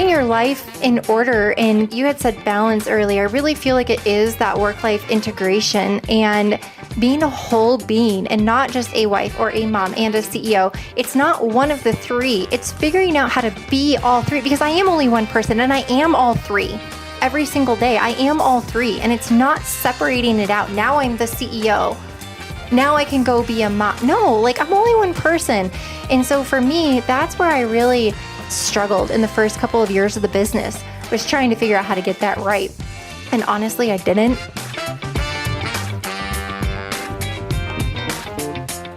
getting your life in order. And you had said balance earlier. I really feel like it is that work-life integration and being a whole being and not just a wife or a mom and a CEO. It's not one of the three. It's figuring out how to be all three, because I am only one person and I am all three. Every single day, I am all three, and it's not separating it out. Now I'm the CEO. Now I can go be a mom. No, like I'm only one person. And so for me, that's where I really struggled in the first couple of years of the business, was trying to figure out how to get that right. And honestly, I didn't.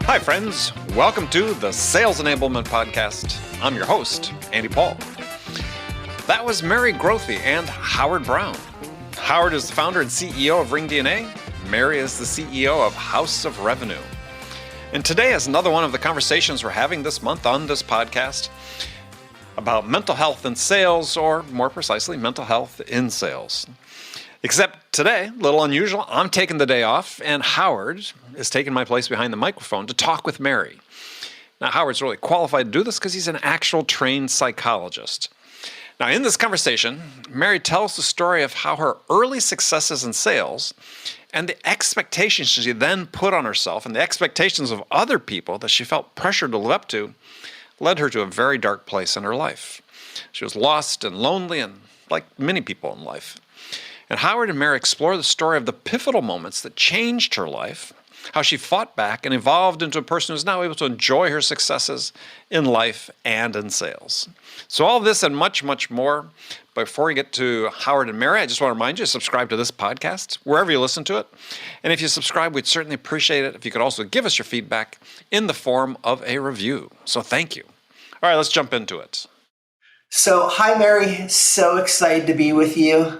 Hi, friends. Welcome to the Sales Enablement Podcast. I'm your host, Andy Paul. That was Mary Grothe and Howard Brown. Howard is the founder and CEO of Ring DNA. Mary is the CEO of House of Revenue. And today is another one of the conversations we're having this month on this podcast about mental health in sales, or more precisely, mental health in sales. Except today, a little unusual, I'm taking the day off, and Howard is taking my place behind the microphone to talk with Mary. Now, Howard's really qualified to do this because he's an actual trained psychologist. Now, in this conversation, Mary tells the story of how her early successes in sales and the expectations she then put on herself and the expectations of other people that she felt pressured to live up to led her to a very dark place in her life. She was lost and lonely, and like many people in life. And Howard and Mary explore the story of the pivotal moments that changed her life, how she fought back and evolved into a person who's now able to enjoy her successes in life and in sales. So all this and much, much more. Before we get to Howard and Mary, I just want to remind you to subscribe to this podcast, wherever you listen to it. And if you subscribe, we'd certainly appreciate it if you could also give us your feedback in the form of a review. So thank you. All right, let's jump into it. So, hi, Mary. So excited to be with you.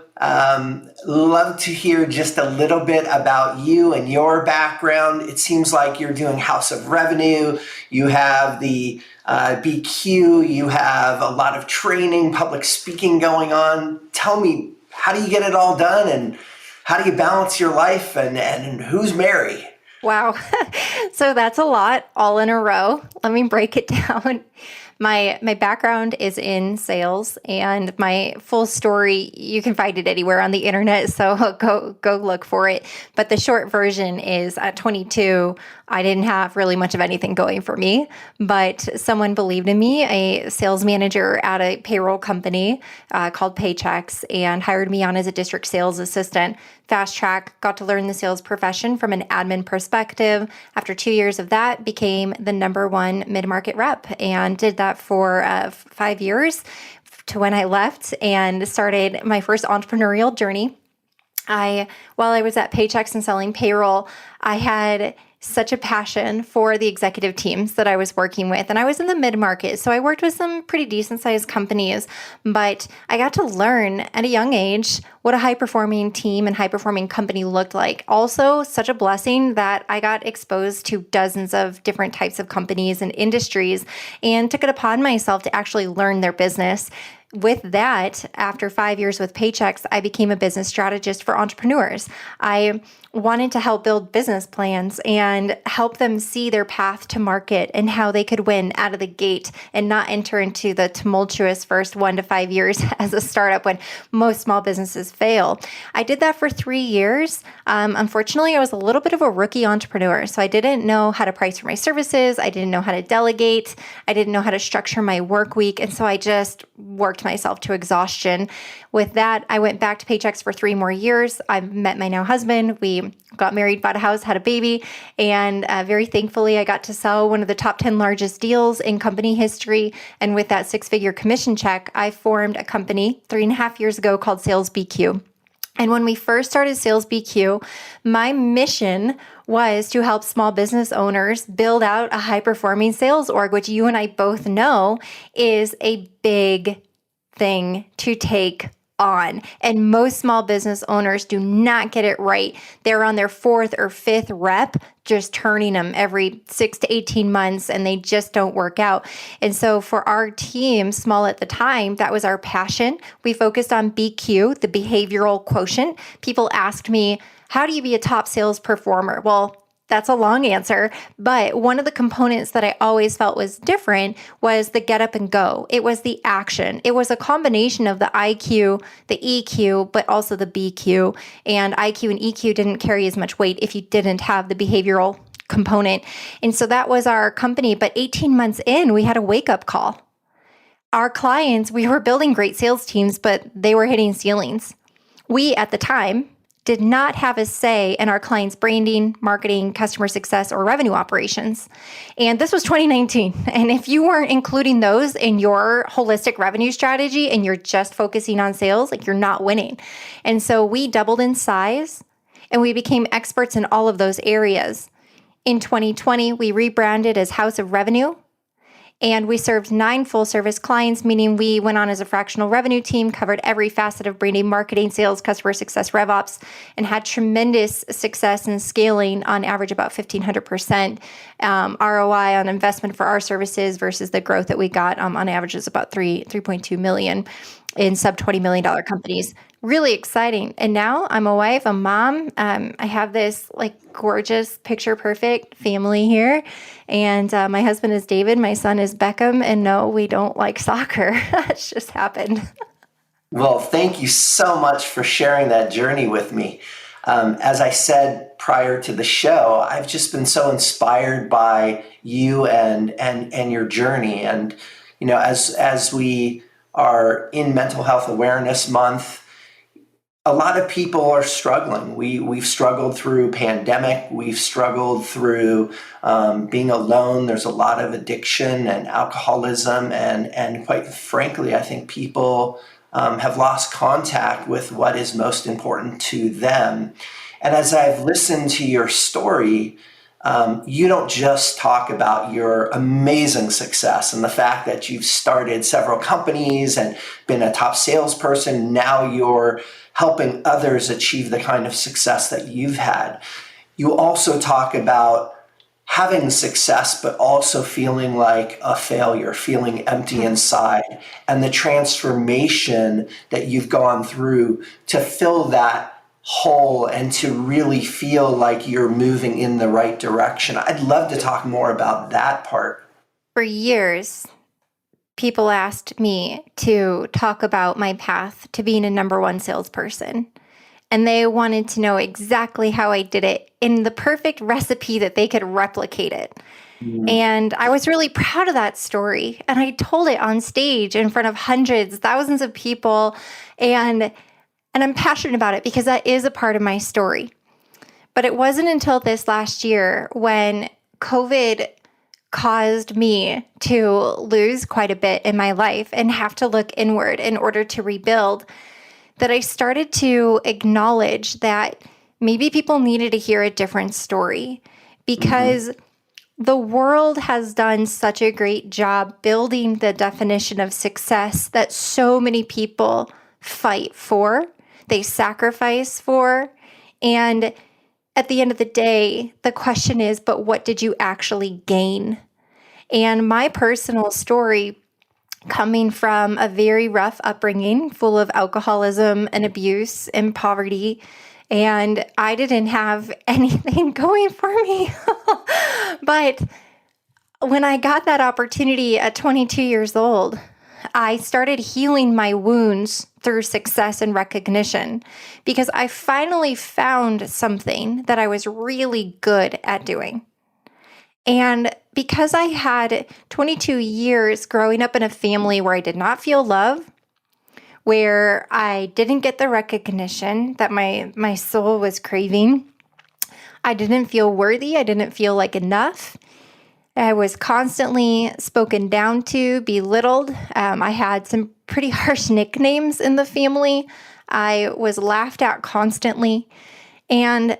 Love to hear just a little bit about you and your background. It seems like you're doing House of Revenue. You have the BQ. You have a lot of training, public speaking going on. Tell me, how do you get it all done, and how do you balance your life, and who's Mary? Wow. So that's a lot all in a row. Let me break it down. My background is in sales, and my full story, you can find it anywhere on the internet, so go look for it. But the short version is, at 22, I didn't have really much of anything going for me, but someone believed in me, a sales manager at a payroll company called Paychecks, and hired me on as a district sales assistant. Fast track, got to learn the sales profession from an admin perspective. After 2 years of that, became the #1 mid-market rep, and did that for 5 years to when I left and started my first entrepreneurial journey. While I was at Paychecks and selling payroll, I had such a passion for the executive teams that I was working with. And I was in the mid-market, so I worked with some pretty decent-sized companies, but I got to learn at a young age what a high-performing team and high-performing company looked like. Also, such a blessing that I got exposed to dozens of different types of companies and industries, and took it upon myself to actually learn their business. With that, after 5 years with Paychecks, I became a business strategist for entrepreneurs. I wanted to help build business plans and help them see their path to market and how they could win out of the gate and not enter into the tumultuous first 1 to 5 years as a startup when most small businesses fail. I did that for 3 years. Unfortunately, I was a little bit of a rookie entrepreneur, so I didn't know how to price for my services. I didn't know how to delegate. I didn't know how to structure my work week. And so I just worked myself to exhaustion. With that, I went back to Paychecks for 3 more years. I met my now husband. We got married, bought a house, had a baby, and very thankfully, I got to sell one of the top 10 largest deals in company history. And with that 6-figure commission check, I formed a company 3.5 years ago called Sales BQ. And when we first started Sales BQ, my mission was to help small business owners build out a high-performing sales org, which you and I both know is a big thing to take on. And most small business owners do not get it right. They're on their 4th or 5th rep, just turning them every 6 to 18 months, and they just don't work out. And so for our team, small at the time, that was our passion. We focused on BQ, the behavioral quotient. People asked me, how do you be a top sales performer? Well, that's a long answer. But one of the components that I always felt was different was the get up and go. It was the action. It was a combination of the IQ, the EQ, but also the BQ. And IQ and EQ didn't carry as much weight if you didn't have the behavioral component. And so that was our company. But 18 months in, we had a wake up call. Our clients, we were building great sales teams, but they were hitting ceilings. We, at the time, did not have a say in our clients' branding, marketing, customer success, or revenue operations. And this was 2019. And if you weren't including those in your holistic revenue strategy and you're just focusing on sales, like you're not winning. And so we doubled in size and we became experts in all of those areas. In 2020, we rebranded as House of Revenue. And we served 9 full-service clients, meaning we went on as a fractional revenue team, covered every facet of branding, marketing, sales, customer success, RevOps, and had tremendous success in scaling, on average about 1,500% ROI on investment for our services versus the growth that we got on average is about 3.2 million in sub $20 million companies. Really exciting. And now I'm a wife, a mom. I have this gorgeous, picture perfect family here. And my husband is David. My son is Beckham. And no, we don't like soccer. That's just happened. Well, thank you so much for sharing that journey with me. As I said prior to the show, I've just been so inspired by you and your journey. And, as we are in Mental Health Awareness Month, a lot of people are struggling. We've struggled through pandemic. We've struggled through being alone. There's a lot of addiction and alcoholism. And quite frankly, I think people have lost contact with what is most important to them. And as I've listened to your story, you don't just talk about your amazing success and the fact that you've started several companies and been a top salesperson. Now you're helping others achieve the kind of success that you've had. You also talk about having success, but also feeling like a failure, feeling empty inside, and the transformation that you've gone through to fill that hole and to really feel like you're moving in the right direction. I'd love to talk more about that part. For years, people asked me to talk about my path to being a number one salesperson. And they wanted to know exactly how I did it in the perfect recipe that they could replicate it. And I was really proud of that story. And I told it on stage in front of hundreds, thousands of people. And I'm passionate about it because that is a part of my story. But it wasn't until this last year when COVID caused me to lose quite a bit in my life and have to look inward in order to rebuild that I started to acknowledge that maybe people needed to hear a different story because the world has done such a great job building the definition of success that so many people fight for, they sacrifice for, and at the end of the day, the question is, but what did you actually gain? And my personal story, coming from a very rough upbringing full of alcoholism and abuse and poverty, and I didn't have anything going for me. But when I got that opportunity at 22 years old, I started healing my wounds through success and recognition because I finally found something that I was really good at doing. And because I had 22 years growing up in a family where I did not feel love, where I didn't get the recognition that my soul was craving, I didn't feel worthy, I didn't feel like enough. I was constantly spoken down to, belittled. I had some pretty harsh nicknames in the family. I was laughed at constantly. And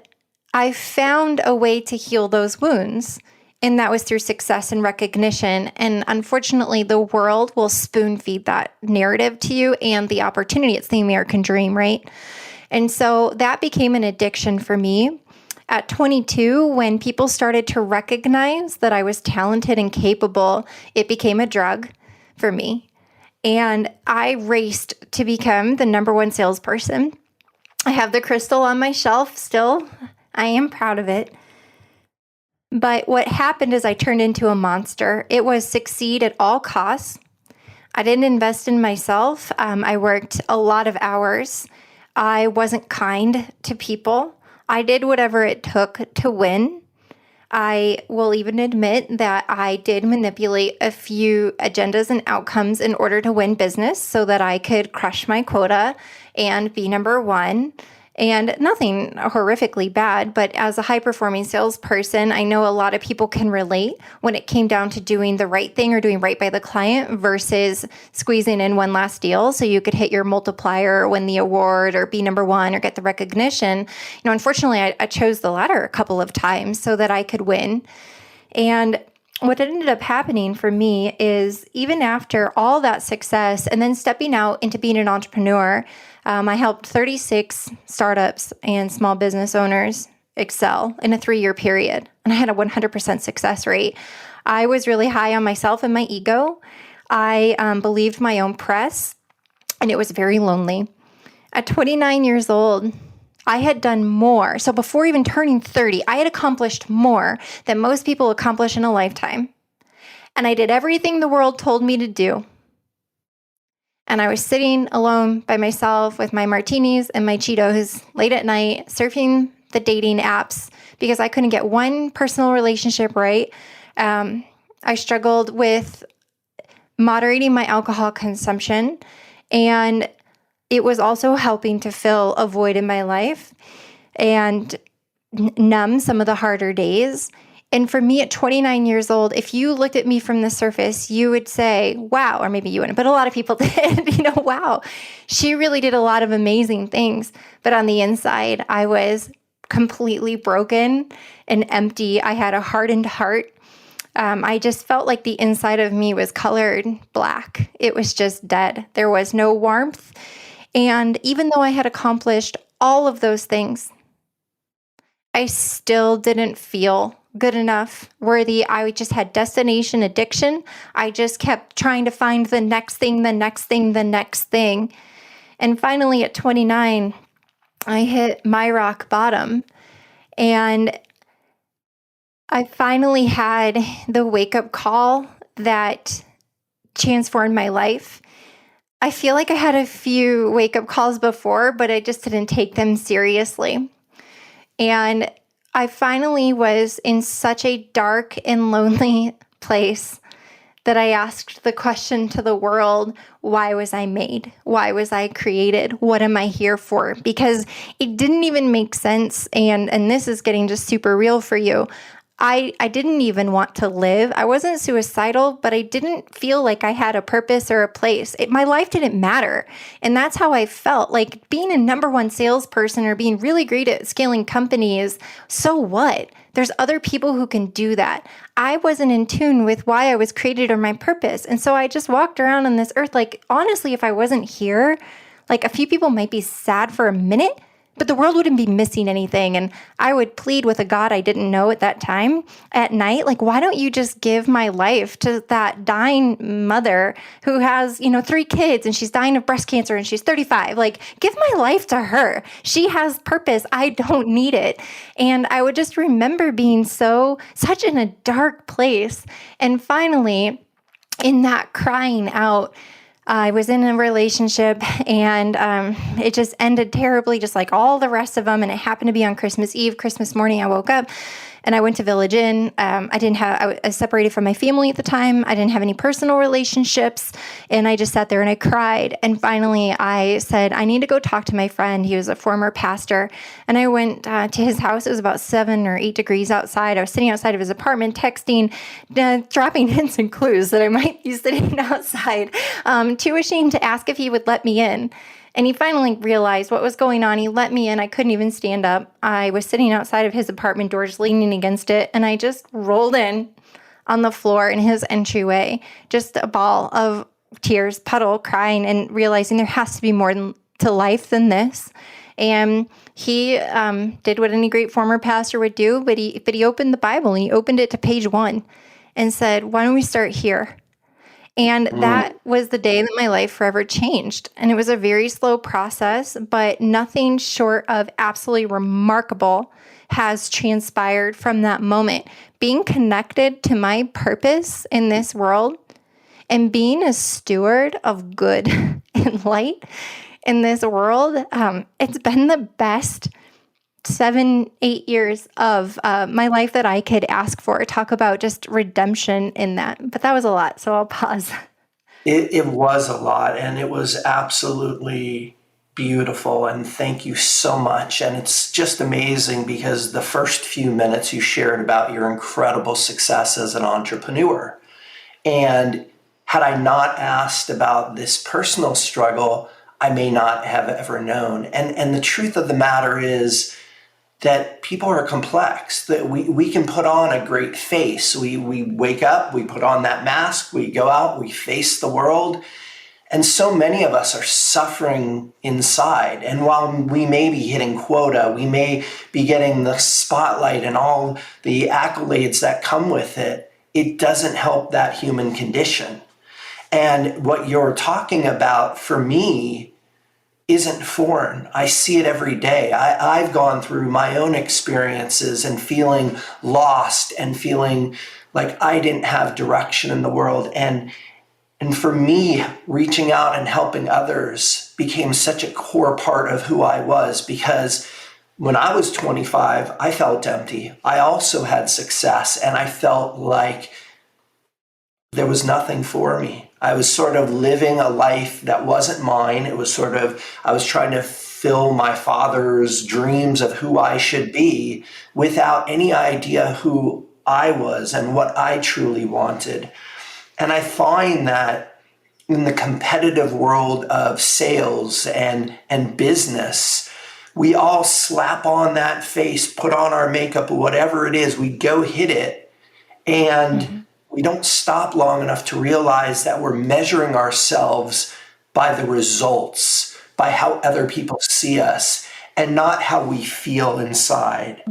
I found a way to heal those wounds. And that was through success and recognition. And unfortunately, the world will spoon feed that narrative to you and the opportunity. It's the American dream, right? And so that became an addiction for me. At 22, when people started to recognize that I was talented and capable, it became a drug for me. And I raced to become the number one salesperson. I have the crystal on my shelf still. I am proud of it. But what happened is I turned into a monster. It was succeed at all costs. I didn't invest in myself. I worked a lot of hours. I wasn't kind to people. I did whatever it took to win. I will even admit that I did manipulate a few agendas and outcomes in order to win business so that I could crush my quota and be number one. And nothing horrifically bad, but as a high-performing salesperson, I know a lot of people can relate when it came down to doing the right thing or doing right by the client versus squeezing in one last deal so you could hit your multiplier or win the award or be number one or get the recognition. Unfortunately, I chose the latter a couple of times so that I could win. And what ended up happening for me is even after all that success and then stepping out into being an entrepreneur, I helped 36 startups and small business owners excel in a 3-year period. And I had a 100% success rate. I was really high on myself and my ego. I believed my own press, and it was very lonely. At 29 years old, I had done more. So before even turning 30, I had accomplished more than most people accomplish in a lifetime. And I did everything the world told me to do. And I was sitting alone by myself with my martinis and my Cheetos late at night, surfing the dating apps because I couldn't get one personal relationship right. I struggled with moderating my alcohol consumption, and it was also helping to fill a void in my life and numb some of the harder days. And for me at 29 years old, if you looked at me from the surface, you would say, wow, or maybe you wouldn't, but a lot of people did, wow, she really did a lot of amazing things. But on the inside, I was completely broken and empty. I had a hardened heart. I just felt like the inside of me was colored black. It was just dead. There was no warmth. And even though I had accomplished all of those things, I still didn't feel good enough, worthy. I just had destination addiction. I just kept trying to find the next thing, the next thing, the next thing. And finally at 29, I hit my rock bottom. And I finally had the wake-up call that transformed my life. I feel like I had a few wake-up calls before, but I just didn't take them seriously. And I finally was in such a dark and lonely place that I asked the question to the world, why was I made? Why was I created? What am I here for? Because it didn't even make sense. And this is getting just super real for you. I didn't even want to live. I wasn't suicidal, but I didn't feel like I had a purpose or a place. My life didn't matter. And that's how I felt. Like being a number one salesperson or being really great at scaling companies, so what? There's other people who can do that. I wasn't in tune with why I was created or my purpose. And so I just walked around on this earth. Like, honestly, if I wasn't here, like a few people might be sad for a minute, but the world wouldn't be missing anything. And I would plead with a God I didn't know at that time at night, like, why don't you just give my life to that dying mother who has, 3 kids and she's dying of breast cancer and she's 35. Like, give my life to her. She has purpose. I don't need it. And I would just remember being such in a dark place. And finally, in that crying out, I was in a relationship and it just ended terribly, just like all the rest of them. And it happened to be on Christmas Eve. Christmas morning, I woke up and I went to Village Inn. I was separated from my family at the time. I didn't have any personal relationships. And I just sat there and I cried. And finally, I said, I need to go talk to my friend. He was a former pastor. And I went to his house. It was about 7 or 8 degrees outside. I was sitting outside of his apartment, texting, dropping hints and clues that I might be sitting outside, too ashamed to ask if he would let me in. And he finally realized what was going on. He let me in. I couldn't even stand up. I was sitting outside of his apartment door, just leaning against it. And I just rolled in on the floor in his entryway, just a ball of tears, puddle, crying, and realizing there has to be more to life than this. And he did what any great former pastor would do, but he opened the Bible and he opened it to page 1 and said, why don't we start here? And that was the day that my life forever changed. And it was a very slow process, but nothing short of absolutely remarkable has transpired from that moment. Being connected to my purpose in this world and being a steward of good and light in this world, it's been the best 7, 8 years of my life that I could ask for. Talk about just redemption in that. But that was a lot, so I'll pause. It was a lot, and it was absolutely beautiful. And thank you so much. And it's just amazing because the first few minutes you shared about your incredible success as an entrepreneur. And had I not asked about this personal struggle, I may not have ever known. And the truth of the matter is that people are complex, that we can put on a great face. We wake up, we put on that mask, we go out, we face the world. And so many of us are suffering inside. And while we may be hitting quota, we may be getting the spotlight and all the accolades that come with it, it doesn't help that human condition. And what you're talking about for me isn't foreign. I see it every day. I've gone through my own experiences and feeling lost and feeling like I didn't have direction in the world. And for me, reaching out and helping others became such a core part of who I was, because when I was 25, I felt empty. I also had success, and I felt like there was nothing for me. I was sort of living a life that wasn't mine. It was sort of, I was trying to fill my father's dreams of who I should be without any idea who I was and what I truly wanted. And I find that in the competitive world of sales and business, we all slap on that face, put on our makeup, whatever it is, we go hit it. And we don't stop long enough to realize that we're measuring ourselves by the results, by how other people see us, and not how we feel inside.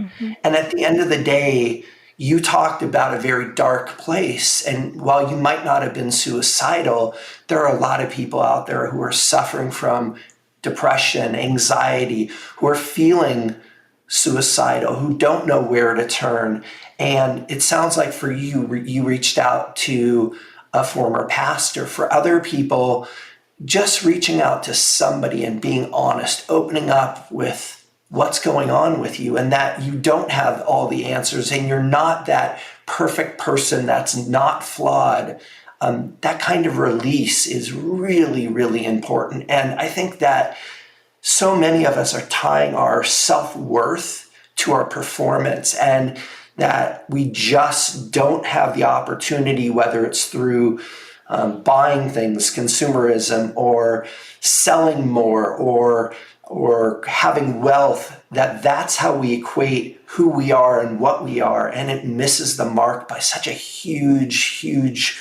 And at the end of the day, you talked about a very dark place. And while you might not have been suicidal, there are a lot of people out there who are suffering from depression, anxiety, who are feeling suicidal, who don't know where to turn. And it sounds like for you, you reached out to a former pastor. For other people, just reaching out to somebody and being honest, opening up with what's going on with you, and that you don't have all the answers and you're not that perfect person that's not flawed. That kind of release is really, really important. And I think that so many of us are tying our self-worth to our performance, and that we just don't have the opportunity, whether it's through buying things, consumerism, or selling more, or having wealth, that's how we equate who we are and what we are. And it misses the mark by such a huge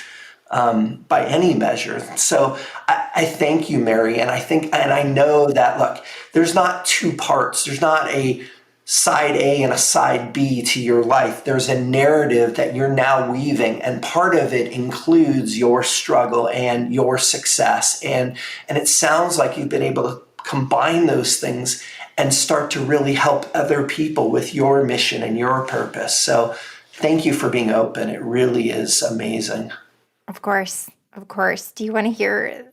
by any measure. So I thank you, Mary. And I know that, look, there's not two parts. There's not a side A and a side B to your life. There's a narrative that you're now weaving, and part of it includes your struggle and your success. And it sounds like you've been able to combine those things and start to really help other people with your mission and your purpose. So thank you for being open. It really is amazing. Of course. Do you want to hear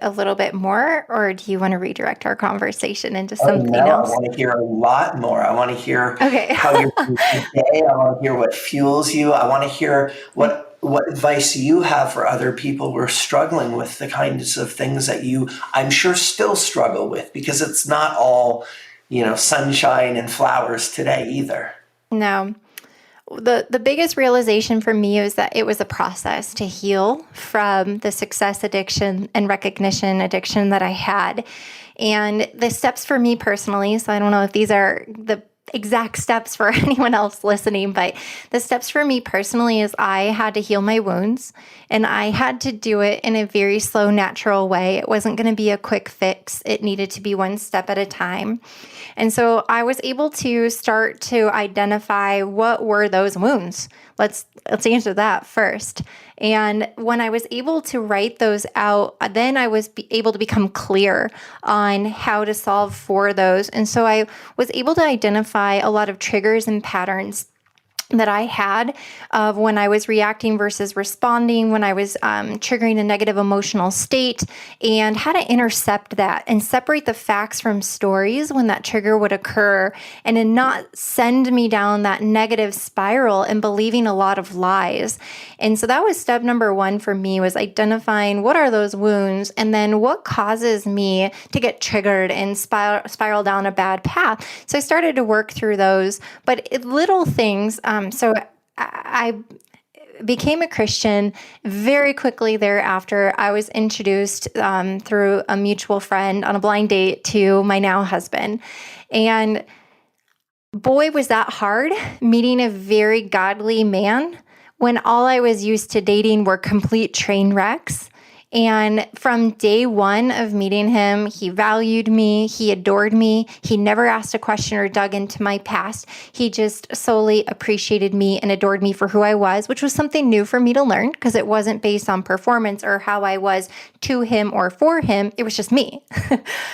a little bit more, or do you want to redirect our conversation into something else? I want to hear a lot more. I want to hear Okay. how you're doing today. I want to hear what fuels you. I want to hear what advice you have for other people who are struggling with the kinds of things that you, I'm sure, still struggle with, because it's not all, sunshine and flowers today either. No. The biggest realization for me was that it was a process to heal from the success addiction and recognition addiction that I had. And the steps for me personally, so I don't know if these are the exact steps for anyone else listening, but the steps for me personally is I had to heal my wounds, and I had to do it in a very slow, natural way. It wasn't going to be a quick fix. It needed to be one step at a time. And so I was able to start to identify what were those wounds. Let's answer that first. And when I was able to write those out, then I was able to become clear on how to solve for those. And so I was able to identify identify a lot of triggers and patterns that I had of when I was reacting versus responding, when I was triggering a negative emotional state, and how to intercept that and separate the facts from stories when that trigger would occur, and to not send me down that negative spiral and believing a lot of lies. And so that was step number one for me, was identifying what are those wounds, and then what causes me to get triggered and spiral down a bad path. So I started to work through those, but little things. So I became a Christian very quickly thereafter. I was introduced through a mutual friend on a blind date to my now husband. And boy, was that hard, meeting a very godly man when all I was used to dating were complete train wrecks. And from day one of meeting him, he valued me, he adored me, he never asked a question or dug into my past. He just solely appreciated me and adored me for who I was, which was something new for me to learn, because it wasn't based on performance or how I was to him or for him. It was just me.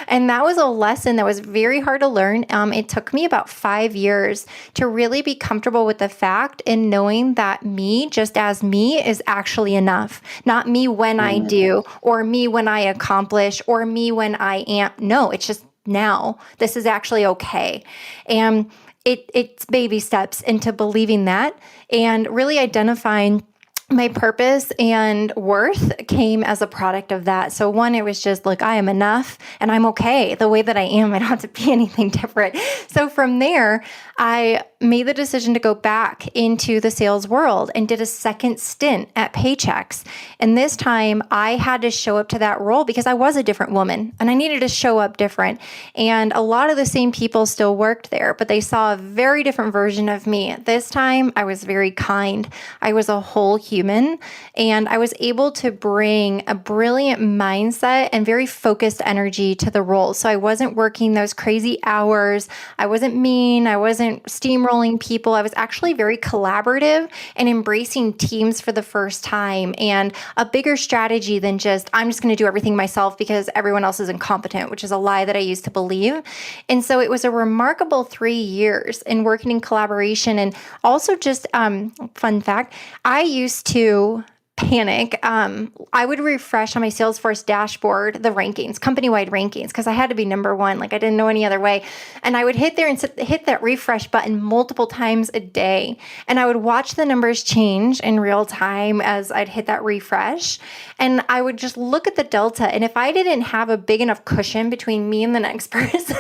And that was a lesson that was very hard to learn. It took me about 5 years to really be comfortable with the fact and knowing that me, just as me, is actually enough. Not me when I do, or me when I accomplish, or me when I am. No, it's just now. This is actually okay. And it's baby steps into believing that, and really identifying my purpose and worth came as a product of that. So one, it was just like, I am enough and I'm okay the way that I am. I don't have to be anything different. So from there, I made the decision to go back into the sales world and did a second stint at Paychex. And this time I had to show up to that role because I was a different woman and I needed to show up different. And a lot of the same people still worked there, but they saw a very different version of me. This time I was very kind. I was a whole human, and I was able to bring a brilliant mindset and very focused energy to the role. So I wasn't working those crazy hours. I wasn't mean. I wasn't steamrolling people. I was actually very collaborative and embracing teams for the first time, and a bigger strategy than just, I'm just going to do everything myself because everyone else is incompetent, which is a lie that I used to believe. And so it was a remarkable 3 years in working in collaboration. And also just fun fact, I used to panic. I would refresh on my Salesforce dashboard the rankings, company-wide rankings, because I had to be number one. Like I didn't know any other way. And I would hit there and hit that refresh button multiple times a day. And I would watch the numbers change in real time as I'd hit that refresh. And I would just look at the delta. And if I didn't have a big enough cushion between me and the next person,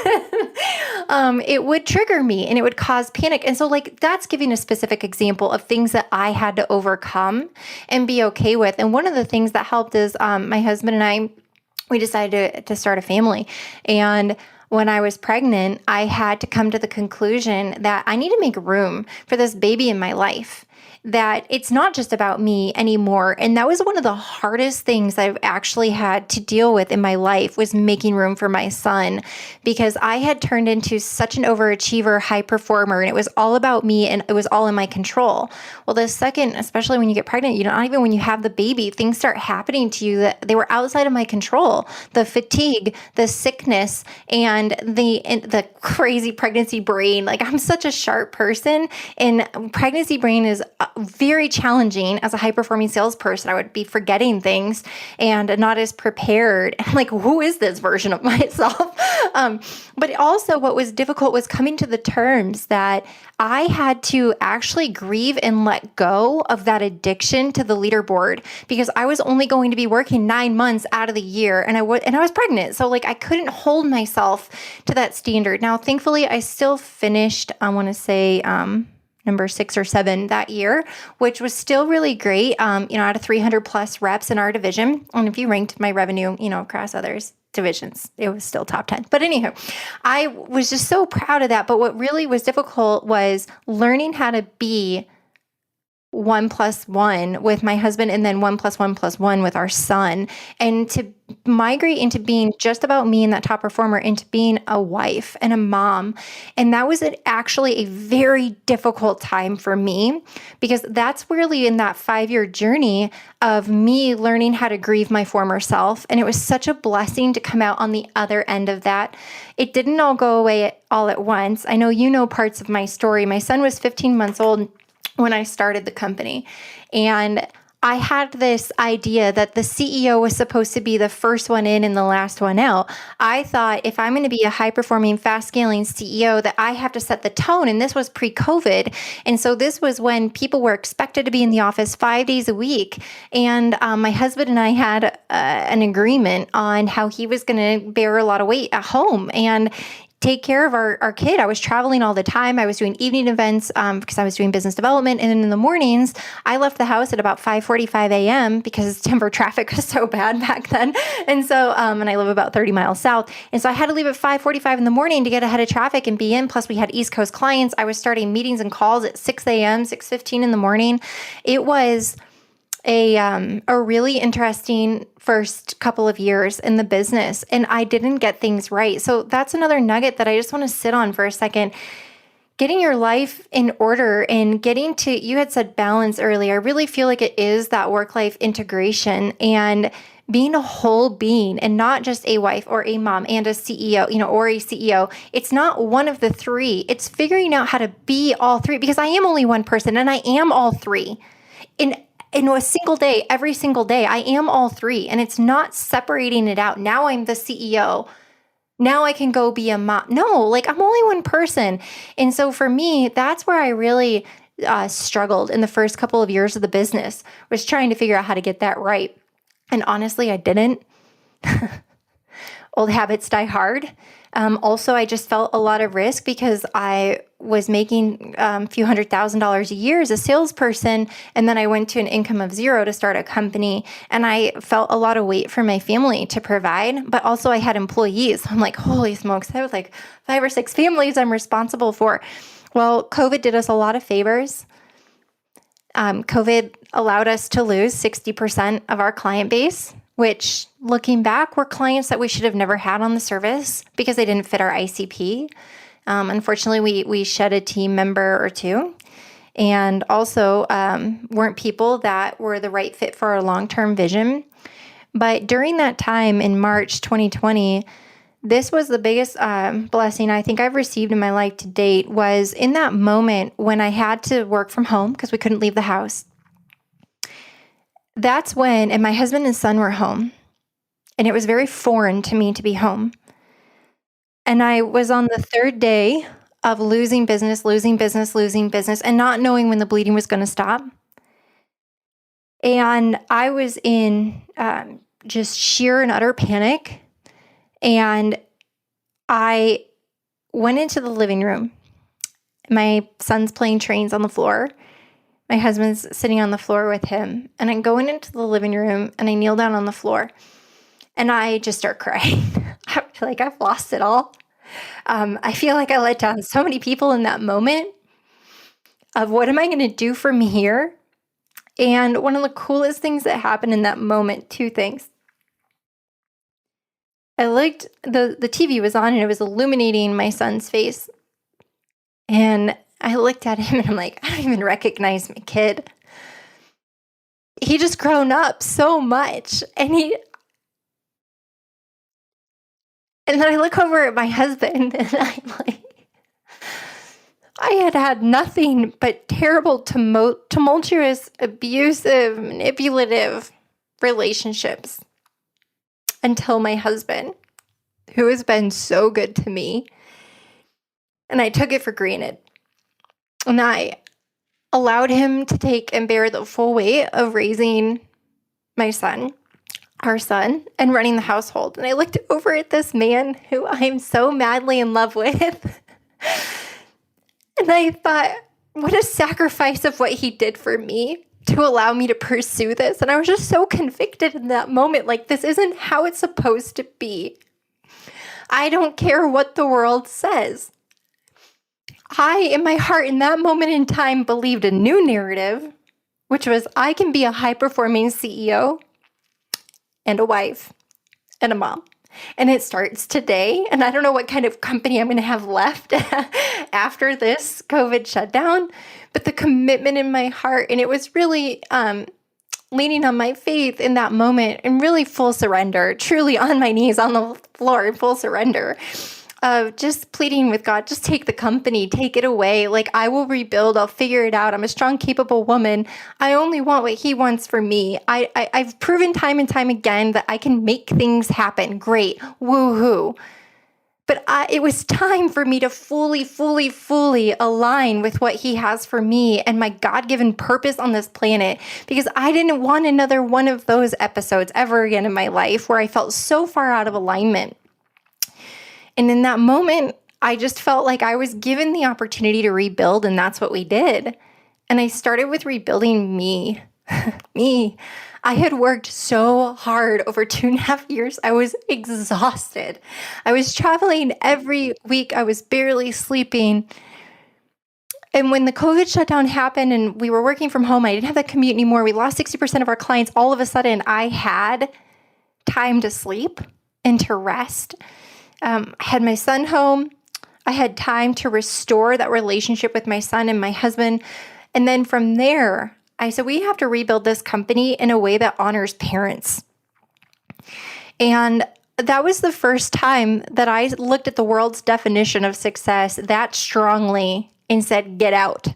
it would trigger me and it would cause panic. And so like that's giving a specific example of things that I had to overcome and be okay with. And one of the things that helped is my husband and I, we decided to start a family. And when I was pregnant, I had to come to the conclusion that I need to make room for this baby in my life, that it's not just about me anymore. And that was one of the hardest things I've actually had to deal with in my life, was making room for my son, because I had turned into such an overachiever, high performer, and it was all about me and it was all in my control. Well, the second, especially when you get pregnant, not even when you have the baby, things start happening to you that they were outside of my control. The fatigue, the sickness, and the crazy pregnancy brain. Like I'm such a sharp person, and pregnancy brain is very challenging. As a high-performing salesperson, I would be forgetting things and not as prepared. I'm like, who is this version of myself? But also what was difficult was coming to the terms that I had to actually grieve and let go of that addiction to the leaderboard, because I was only going to be working 9 months out of the year, and I was pregnant. So like I couldn't hold myself to that standard. Now, thankfully, I still finished, I want to say, number 6 or 7 that year, which was still really great. Out of 300 plus reps in our division. And if you ranked my revenue, across others divisions, it was still top 10. But anyhow, I was just so proud of that. But what really was difficult was learning how to be 1+1 with my husband and then 1+1+1 with our son, and to migrate into being just about me and that top performer into being a wife and a mom. And that was actually a very difficult time for me, because that's really in that 5-year journey of me learning how to grieve my former self. And it was such a blessing to come out on the other end of that. It didn't all go away all at once. I know you know parts of my story. My son was 15 months old when I started the company. And I had this idea that the CEO was supposed to be the first one in and the last one out. I thought if I'm going to be a high-performing, fast-scaling CEO, that I have to set the tone. And this was pre-COVID. And so this was when people were expected to be in the office 5 days a week. And my husband and I had an agreement on how he was going to bear a lot of weight at home and take care of our kid. I was traveling all the time. I was doing evening events because I was doing business development. And then in the mornings, I left the house at about 5:45 a.m. because Denver traffic was so bad back then. And so, and I live about 30 miles south. And so I had to leave at 5:45 in the morning to get ahead of traffic and be in. Plus we had East Coast clients. I was starting meetings and calls at 6 a.m., 6:15 in the morning. It was a really interesting first couple of years in the business, and I didn't get things right. So that's another nugget that I just want to sit on for a second. Getting your life in order and getting to, you had said balance earlier. I really feel like it is that work-life integration and being a whole being and not just a wife or a mom and a CEO, or a CEO. It's not one of the three. It's figuring out how to be all three, because I am only one person and I am all three. In a single day, every single day, I am all three. And it's not separating it out. Now I'm the CEO. Now I can go be a mom. No, like I'm only one person. And so for me, that's where I really struggled in the first couple of years of the business, was trying to figure out how to get that right. And honestly, I didn't. Old habits die hard. Also, I just felt a lot of risk because I was making a few $100,000s a year as a salesperson. And then I went to an income of zero to start a company. And I felt a lot of weight for my family to provide, but also I had employees. I'm like, holy smokes, I was like 5 or 6 families I'm responsible for. Well, COVID did us a lot of favors. COVID allowed us to lose 60% of our client base, which looking back were clients that we should have never had on the service because they didn't fit our ICP. Unfortunately, we shed a team member or two, and also weren't people that were the right fit for our long-term vision. But during that time in March 2020, this was the biggest blessing I think I've received in my life to date, was in that moment when I had to work from home because we couldn't leave the house. That's when, and my husband and son were home, and it was very foreign to me to be home. And I was on the 3rd day of losing business, and not knowing when the bleeding was going to stop. And I was in just sheer and utter panic. And I went into the living room. My son's playing trains on the floor. My husband's sitting on the floor with him. And I'm going into the living room and I kneel down on the floor and I just start crying. I feel like I've lost it all. I feel like I let down so many people in that moment of what am I going to do from here? And one of the coolest things that happened in that moment, 2 things. I looked, the TV was on and it was illuminating my son's face. And I looked at him and I'm like, I don't even recognize my kid. He just grown up so much. And then I look over at my husband and I'm like, I had nothing but terrible, tumultuous, abusive, manipulative relationships until my husband, who has been so good to me. And I took it for granted. And I allowed him to take and bear the full weight of raising my son, our son, and running the household. And I looked over at this man who I'm so madly in love with. And I thought, what a sacrifice of what he did for me to allow me to pursue this. And I was just so convicted in that moment. Like, this isn't how it's supposed to be. I don't care what the world says. I, in my heart, in that moment in time, believed a new narrative which was I can be a high-performing CEO and a wife and a mom. And it starts today. And I don't know what kind of company I'm going to have left after this COVID shutdown, but the commitment in my heart, and it was really leaning on my faith in that moment and really full surrender, truly on my knees on the floor in full surrender. Just pleading with God, just take the company, take it away. Like, I will rebuild. I'll figure it out. I'm a strong, capable woman. I only want what He wants for me. I've proven time and time again that I can make things happen. Great. Woohoo. But it was time for me to fully align with what He has for me and my God-given purpose on this planet, because I didn't want another one of those episodes ever again in my life where I felt so far out of alignment. And in that moment, I just felt like I was given the opportunity to rebuild, and that's what we did. And I started with rebuilding me. Me. I had worked so hard over 2.5 years. I was exhausted. I was traveling every week. I was barely sleeping. And when the COVID shutdown happened and we were working from home, I didn't have that commute anymore. We lost 60% of our clients. All of a sudden, I had time to sleep and to rest. I had my son home. I had time to restore that relationship with my son and my husband. And then from there, I said, we have to rebuild this company in a way that honors parents. And that was the first time that I looked at the world's definition of success that strongly and said, get out.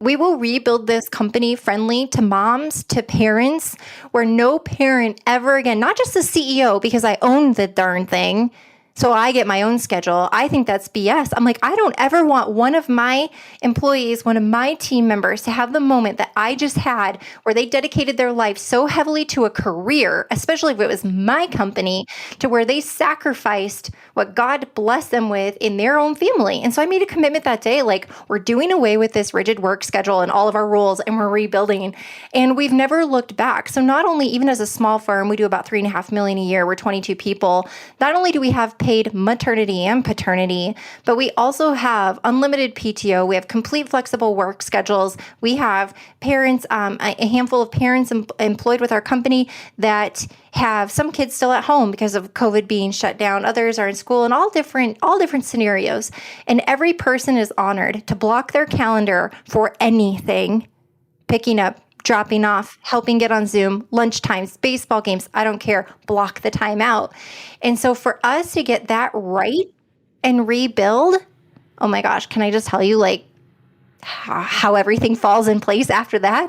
We will rebuild this company friendly to moms, to parents, where no parent ever again, not just the CEO, because I own the darn thing, so I get my own schedule. I think that's BS. I'm like, I don't ever want one of my employees, one of my team members to have the moment that I just had where they dedicated their life so heavily to a career, especially if it was my company, to where they sacrificed what God blessed them with in their own family. And so I made a commitment that day, like, we're doing away with this rigid work schedule and all of our rules, and we're rebuilding. And we've never looked back. So not only, even as a small firm, we do about $3.5 million a year. We're 22 people. Not only do we have paid maternity and paternity, but we also have unlimited PTO. We have complete flexible work schedules. We have parents, a handful of parents employed with our company that have some kids still at home because of COVID being shut down. Others are in school, and all different scenarios. And every person is honored to block their calendar for anything, picking up, dropping off, helping get on Zoom, lunchtimes, baseball games, I don't care, block the time out. And so for us to get that right and rebuild, oh my gosh, can I just tell you, like, how everything falls in place after that?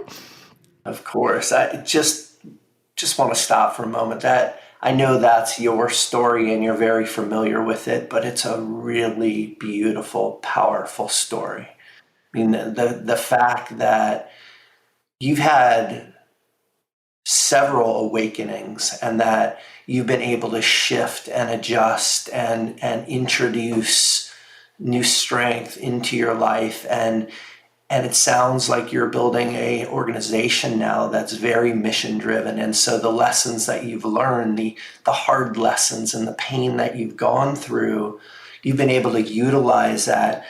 Of course. I just want to stop for a moment. That I know that's your story and you're very familiar with it, but it's a really beautiful, powerful story. I mean, the fact that you've had several awakenings and that you've been able to shift and adjust and introduce new strength into your life. And it sounds like you're building a organization now that's very mission driven. And so the lessons that you've learned, the hard lessons and the pain that you've gone through, you've been able to utilize that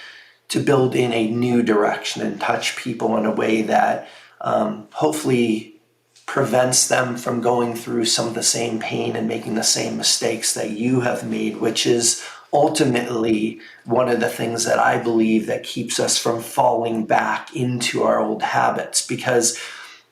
to build in a new direction and touch people in a way that hopefully prevents them from going through some of the same pain and making the same mistakes that you have made, which is ultimately one of the things that I believe that keeps us from falling back into our old habits, because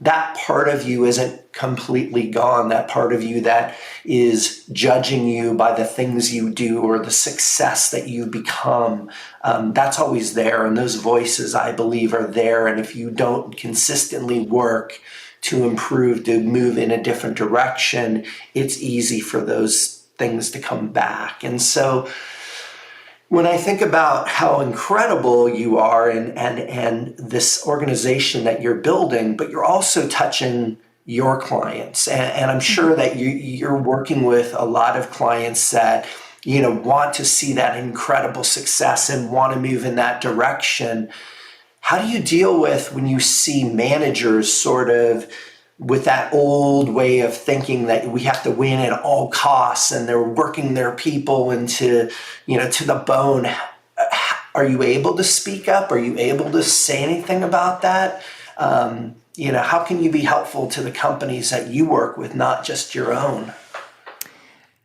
that part of you isn't completely gone. That part of you that is judging you by the things you do or the success that you become, that's always there. And those voices, I believe, are there. And if you don't consistently work to improve, to move in a different direction, it's easy for those things to come back. And so when I think about how incredible you are and this organization that you're building, but you're also touching your clients. And I'm sure that you're working with a lot of clients that, want to see that incredible success and want to move in that direction. How do you deal with when you see managers sort of with that old way of thinking that we have to win at all costs and they're working their people into, to the bone? Are you able to speak up? Are you able to say anything about that? how can you be helpful to the companies that you work with, not just your own?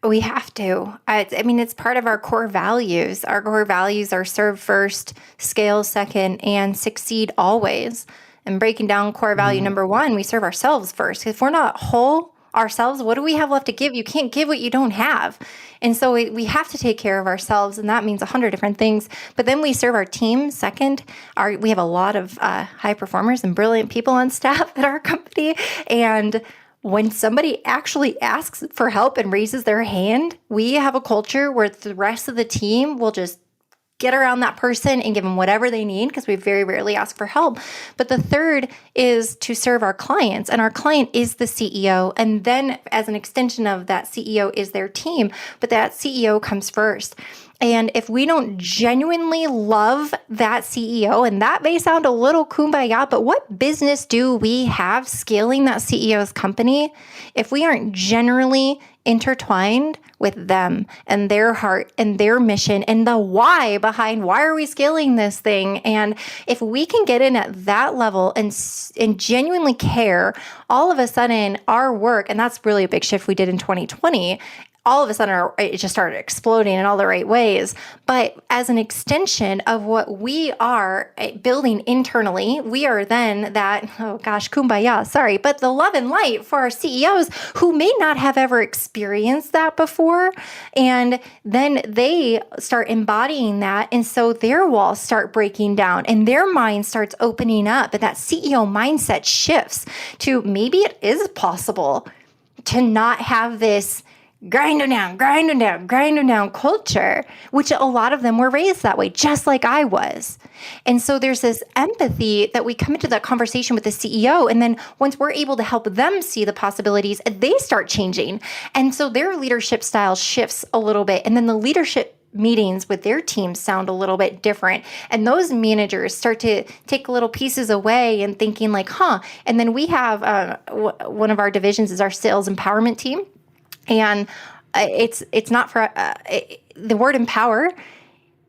We have to. It's part of our core values. Our core values are serve first, scale second, and succeed always. And breaking down core value number one, we serve ourselves first. If we're not whole ourselves, what do we have left to give? You can't give what you don't have. And so we have to take care of ourselves, and that means 100 different things. But then we serve our team second. We have a lot of high performers and brilliant people on staff at our company. And when somebody actually asks for help and raises their hand, we have a culture where the rest of the team will just get around that person and give them whatever they need, because we very rarely ask for help. But the third is to serve our clients, and our client is the CEO. And then as an extension of that CEO is their team, but that CEO comes first. And if we don't genuinely love that CEO, and that may sound a little kumbaya, but what business do we have scaling that CEO's company if we aren't generally intertwined with them and their heart and their mission and the why behind why are we scaling this thing? And if we can get in at that level and genuinely care, all of a sudden our work, and that's really a big shift we did in 2020, all of a sudden it just started exploding in all the right ways. But as an extension of what we are building internally, we are then that, oh gosh, kumbaya, sorry, but the love and light for our CEOs who may not have ever experienced that before. And then they start embodying that. And so their walls start breaking down and their mind starts opening up. But that CEO mindset shifts to maybe it is possible to not have this grind them down culture, which a lot of them were raised that way, just like I was. And so there's this empathy that we come into that conversation with the CEO. And then once we're able to help them see the possibilities, they start changing. And so their leadership style shifts a little bit. And then the leadership meetings with their teams sound a little bit different. And those managers start to take little pieces away and thinking like, And then we have one of our divisions is our sales empowerment team. And it's not for the word empower.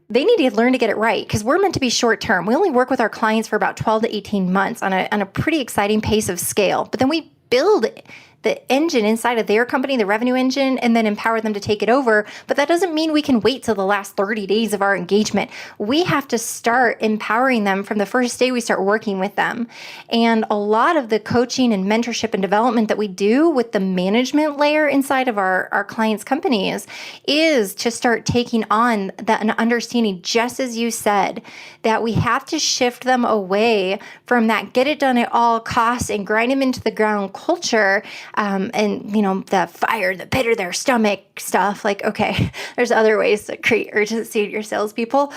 They need to learn to get it right because we're meant to be short term. We only work with our clients for about 12 to 18 months on a pretty exciting pace of scale. But then we build the engine inside of their company, the revenue engine, and then empower them to take it over. But that doesn't mean we can wait till the last 30 days of our engagement. We have to start empowering them from the first day we start working with them. And a lot of the coaching and mentorship and development that we do with the management layer inside of our clients' companies is to start taking on that and understanding, just as you said, that we have to shift them away from that get it done at all costs and grind them into the ground culture. The fire, the pit of their stomach stuff, like, okay, there's other ways to create urgency to your salespeople.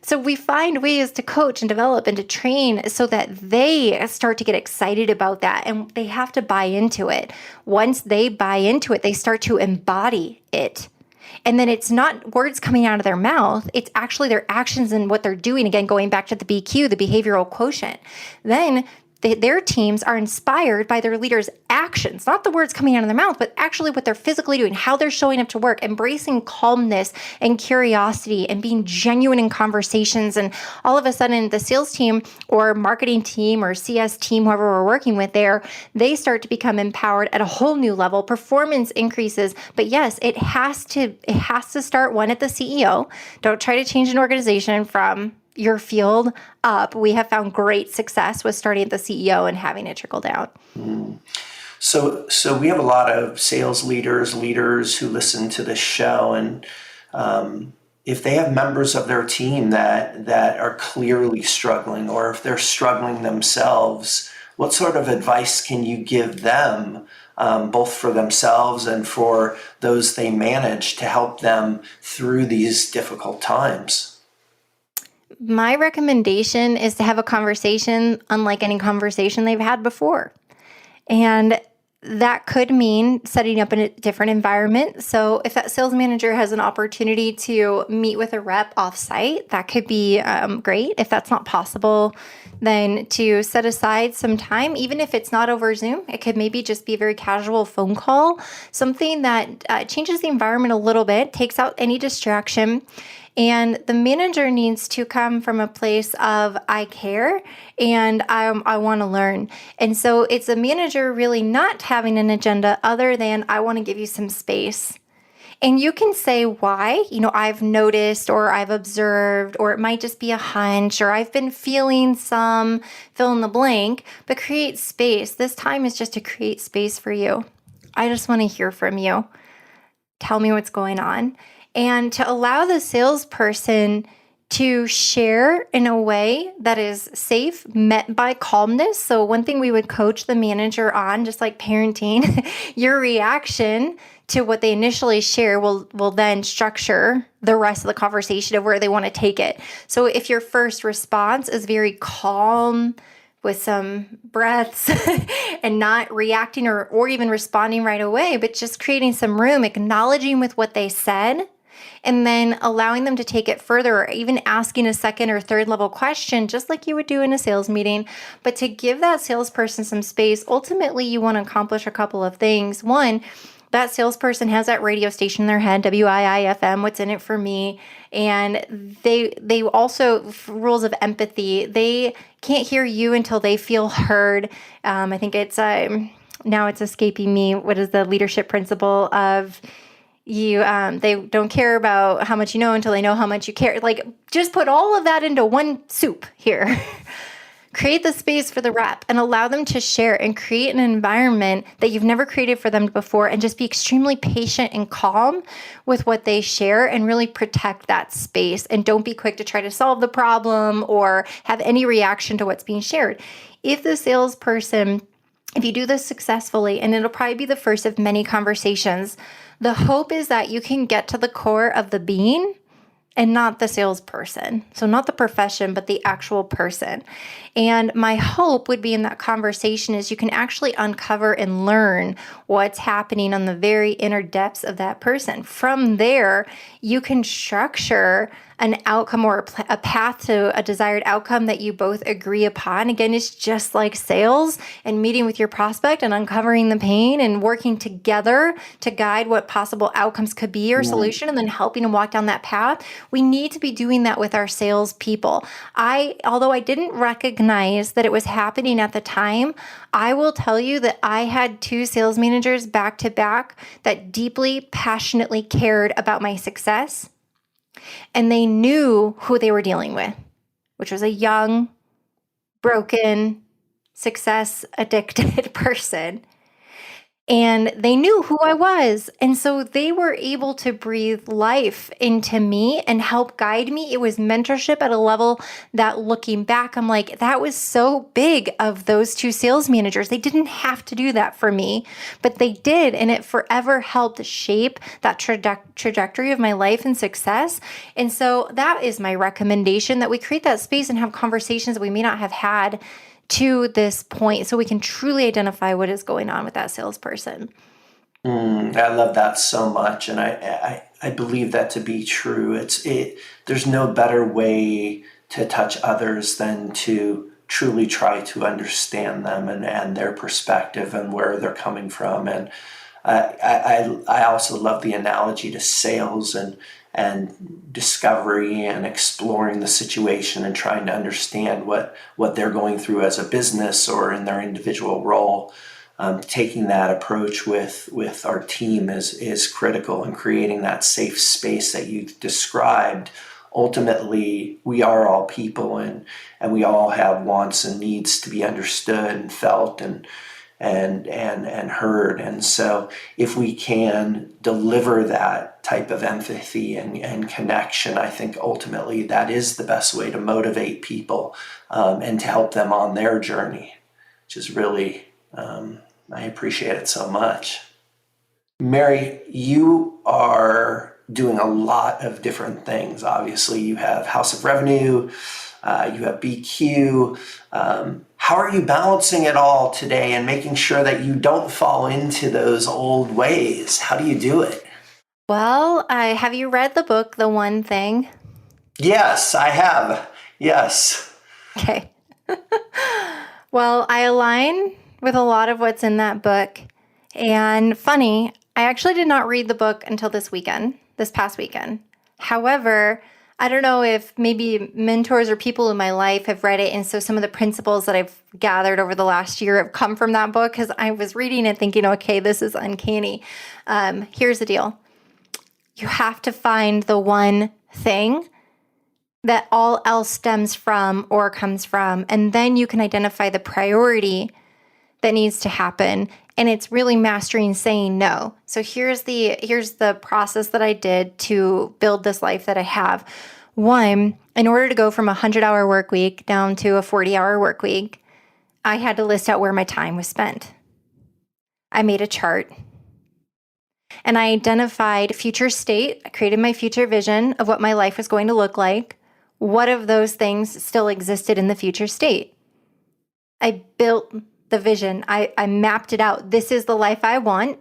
So we find ways to coach and develop and to train so that they start to get excited about that and they have to buy into it. Once they buy into it, they start to embody it. And then it's not words coming out of their mouth. It's actually their actions and what they're doing. Again, going back to the BQ, the behavioral quotient. Then their teams are inspired by their leaders' actions, not the words coming out of their mouth, but actually what they're physically doing, how they're showing up to work, embracing calmness and curiosity and being genuine in conversations. And all of a sudden, the sales team or marketing team or CS team, whoever we're working with there, they start to become empowered at a whole new level. Performance increases. But yes, it has to start one at the CEO. Don't try to change an organization from your field up. We have found great success with starting at the CEO and having it trickle down. So we have a lot of sales leaders who listen to this show, and if they have members of their team that are clearly struggling, or if they're struggling themselves, what sort of advice can you give them, both for themselves and for those they manage, to help them through these difficult times? My recommendation is to have a conversation unlike any conversation they've had before. And that could mean setting up in a different environment. So if that sales manager has an opportunity to meet with a rep offsite, that could be great. If that's not possible, then to set aside some time, even if it's not over Zoom, it could maybe just be a very casual phone call, something that changes the environment a little bit, takes out any distraction, And the manager needs to come from a place of, I care and I want to learn. And so it's a manager really not having an agenda other than, I want to give you some space. And you can say why, I've noticed or I've observed, or it might just be a hunch, or I've been feeling some fill in the blank, but create space. This time is just to create space for you. I just want to hear from you. Tell me what's going on. And to allow the salesperson to share in a way that is safe, met by calmness. So one thing we would coach the manager on, just like parenting, your reaction to what they initially share will then structure the rest of the conversation of where they want to take it. So if your first response is very calm with some breaths and not reacting or even responding right away, but just creating some room, acknowledging with what they said, and then allowing them to take it further, or even asking a second or third level question, just like you would do in a sales meeting. But to give that salesperson some space, ultimately you want to accomplish a couple of things. One, that salesperson has that radio station in their head, WIIFM, what's in it for me? And they also, rules of empathy, they can't hear you until they feel heard. I think it's, now it's escaping me, what is the leadership principle of you, they don't care about how much you know until they know how much you care. Like, just put all of that into one soup here. Create the space for the rep and allow them to share and create an environment that you've never created for them before, and just be extremely patient and calm with what they share and really protect that space. And don't be quick to try to solve the problem or have any reaction to what's being shared. If the salesperson, if you do this successfully, and it'll probably be the first of many conversations, the hope is that you can get to the core of the being and not the salesperson. So not the profession, but the actual person. And my hope would be in that conversation is you can actually uncover and learn what's happening on the very inner depths of that person. From there, you can structure an outcome or a path to a desired outcome that you both agree upon. Again, it's just like sales and meeting with your prospect and uncovering the pain and working together to guide what possible outcomes could be or solution, and then helping them walk down that path. We need to be doing that with our sales people. Although I didn't recognize that it was happening at the time, I will tell you that I had 2 sales managers back to back that deeply, passionately cared about my success. And they knew who they were dealing with, which was a young, broken, success addicted person. And they knew who I was. And so they were able to breathe life into me and help guide me. It was mentorship at a level that, looking back, I'm like, that was so big of those 2 sales managers. They didn't have to do that for me, but they did. And it forever helped shape that trajectory of my life and success. And so that is my recommendation, that we create that space and have conversations that we may not have had to this point, so we can truly identify what is going on with that salesperson. I love that so much, and I believe that to be true. There's no better way to touch others than to truly try to understand them and their perspective and where they're coming from. And I also love the analogy to sales and discovery and exploring the situation and trying to understand what they're going through as a business or in their individual role. Taking that approach with our team is critical, and creating that safe space that you've described. Ultimately, we are all people, and we all have wants and needs to be understood and felt and heard. And so if we can deliver that type of empathy and connection, I think ultimately that is the best way to motivate people and to help them on their journey, which is really, I appreciate it so much. Mary, you are doing a lot of different things. Obviously, you have House of Revenue, you have BQ. How are you balancing it all today and making sure that you don't fall into those old ways? How do you do it? Well, have you read the book, The One Thing? Yes, I have. Yes. Okay. Well, I align with a lot of what's in that book. And funny, I actually did not read the book until this past weekend. However, I don't know if maybe mentors or people in my life have read it. And so some of the principles that I've gathered over the last year have come from that book because I was reading it thinking, okay, this is uncanny. Here's the deal. You have to find the one thing that all else stems from or comes from. And then you can identify the priority that needs to happen. And it's really mastering saying no. So here's the process that I did to build this life that I have. One, in order to go from a 100-hour work week down to a 40-hour work week, I had to list out where my time was spent. I made a chart and I identified future state. I created my future vision of what my life was going to look like. What of those things still existed in the future state? I built the vision. I mapped it out. This is the life I want.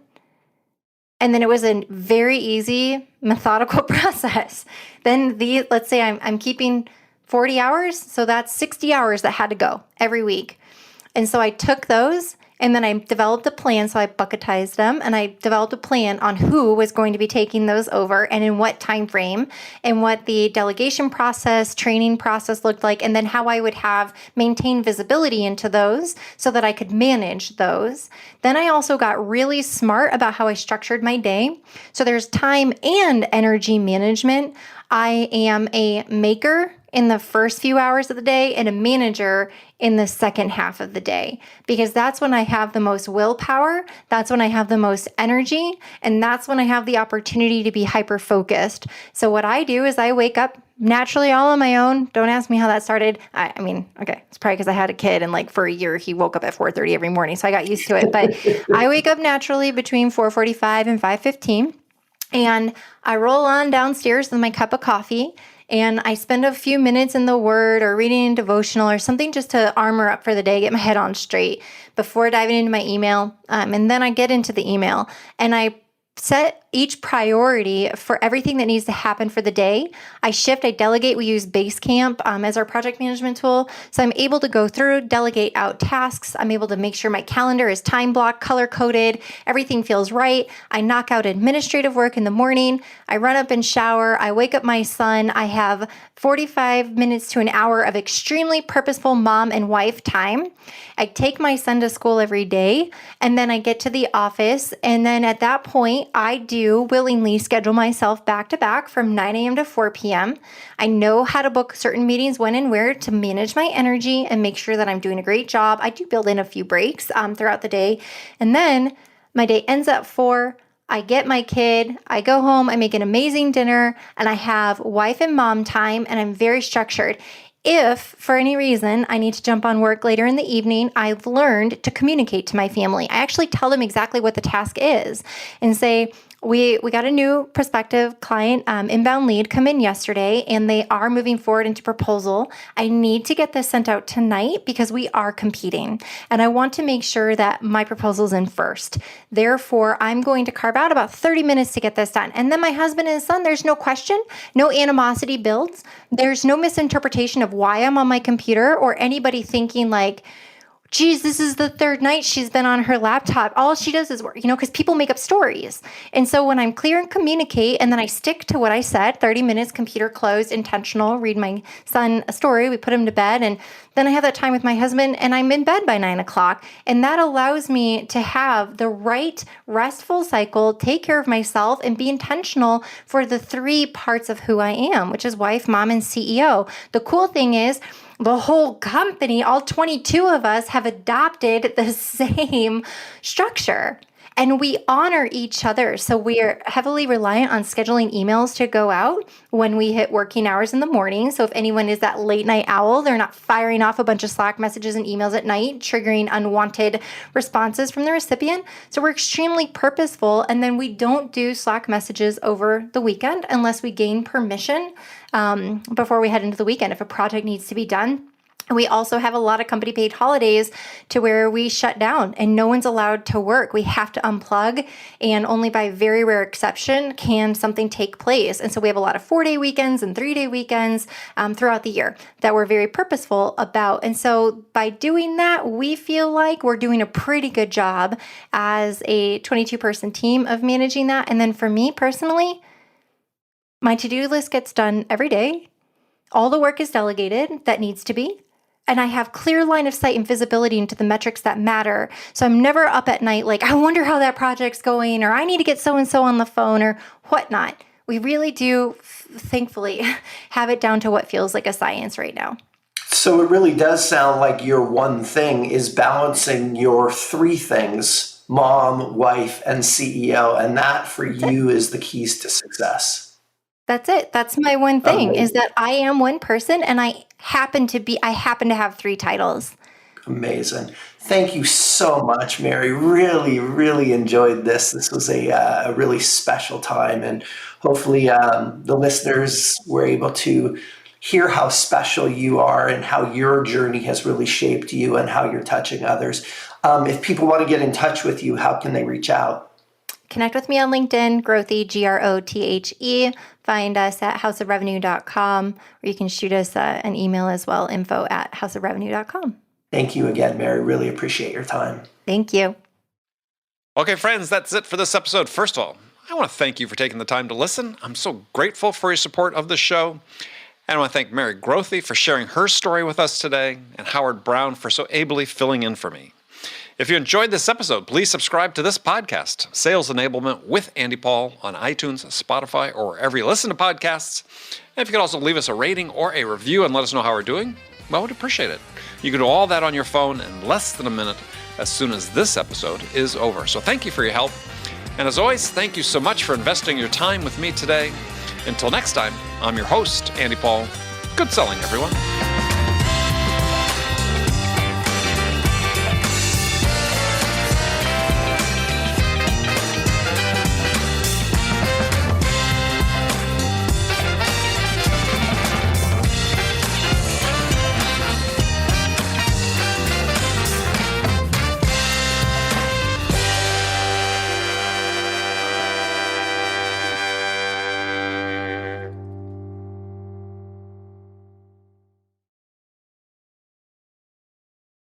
And then it was a very easy, methodical process. Then let's say I'm keeping 40 hours. So that's 60 hours that had to go every week. And so I took those and then I developed a plan. So I bucketized them and I developed a plan on who was going to be taking those over and in what time frame and what the delegation process, training process looked like, and then how I would have maintained visibility into those so that I could manage those. Then I also got really smart about how I structured my day. So there's time and energy management. I am a maker in the first few hours of the day and a manager in the second half of the day, because that's when I have the most willpower. That's when I have the most energy. And that's when I have the opportunity to be hyper focused. So what I do is I wake up naturally all on my own. Don't ask me how that started. I mean, okay, it's probably because I had a kid and like for a year, he woke up at 4:30 every morning. So I got used to it, but I wake up naturally between 4:45 and 5:15. And I roll on downstairs with my cup of coffee and I spend a few minutes in the Word or reading a devotional or something just to armor up for the day, get my head on straight before diving into my email. And then I get into the email and I set each priority for everything that needs to happen for the day. I delegate. We use Basecamp as our project management tool. So I'm able to go through, delegate out tasks. I'm able to make sure my calendar is time blocked, color coded. Everything feels right. I knock out administrative work in the morning. I run up and shower. I wake up my son. I have 45 minutes to an hour of extremely purposeful mom and wife time. I take my son to school every day and then I get to the office. And then at that point, I do willingly schedule myself back to back from 9 a.m. to 4 p.m. I know how to book certain meetings when and where to manage my energy and make sure that I'm doing a great job. I do build in a few breaks throughout the day. And then my day ends at 4. I get my kid, I go home, I make an amazing dinner, and I have wife and mom time, and I'm very structured. If, for any reason, I need to jump on work later in the evening, I've learned to communicate to my family. I actually tell them exactly what the task is and say, we got a new prospective client inbound lead come in yesterday, and they are moving forward into proposal. I need to get this sent out tonight because we are competing, and I want to make sure that my proposal's in first. Therefore, I'm going to carve out about 30 minutes to get this done. And then my husband and his son, there's no question, no animosity builds. There's no misinterpretation of why I'm on my computer or anybody thinking like, geez, this is the third night she's been on her laptop. All she does is work, because people make up stories. And so when I'm clear and communicate, and then I stick to what I said, 30 minutes, computer closed, intentional, read my son a story, we put him to bed, and then I have that time with my husband, and I'm in bed by 9 o'clock. And that allows me to have the right restful cycle, take care of myself, and be intentional for the 3 parts of who I am, which is wife, mom, and CEO. The cool thing is, the whole company, all 22 of us, have adopted the same structure, and we honor each other. So we are heavily reliant on scheduling emails to go out when we hit working hours in the morning. So if anyone is that late night owl, they're not firing off a bunch of Slack messages and emails at night, triggering unwanted responses from the recipient. So we're extremely purposeful. And then we don't do Slack messages over the weekend unless we gain permission before we head into the weekend if a project needs to be done. And we also have a lot of company paid holidays to where we shut down and no one's allowed to work. We have to unplug, and only by very rare exception can something take place. And so we have a lot of 4-day weekends and 3-day weekends throughout the year that we're very purposeful about. And so by doing that, we feel like we're doing a pretty good job as a 22-person team of managing that. And then for me personally, my to-do list gets done every day. All the work is delegated that needs to be. And I have clear line of sight and visibility into the metrics that matter. So I'm never up at night like, I wonder how that project's going, or I need to get so-and-so on the phone or whatnot. We really do, thankfully, have it down to what feels like a science right now. So it really does sound like your one thing is balancing your three things: mom, wife, and CEO. And that for you is the keys to success. That's it. That's my one thing, Amazing. is that I am one person and I happen to have three titles. Amazing. Thank you so much, Mary. Really, really enjoyed this. This was a really special time. And hopefully the listeners were able to hear how special you are and how your journey has really shaped you and how you're touching others. If people want to get in touch with you, how can they reach out? Connect with me on LinkedIn, Grothe, Grothe. Find us at houseofrevenue.com, or you can shoot us an email as well, info@houseofrevenue.com. Thank you again, Mary. Really appreciate your time. Thank you. Okay, friends, that's it for this episode. First of all, I want to thank you for taking the time to listen. I'm so grateful for your support of the show. And I want to thank Mary Grothe for sharing her story with us today, and Howard Brown for so ably filling in for me. If you enjoyed this episode, please subscribe to this podcast, Sales Enablement with Andy Paul, on iTunes, Spotify, or wherever you listen to podcasts. And if you could also leave us a rating or a review and let us know how we're doing, well, we'd appreciate it. You can do all that on your phone in less than a minute as soon as this episode is over. So thank you for your help. And as always, thank you so much for investing your time with me today. Until next time, I'm your host, Andy Paul. Good selling, everyone.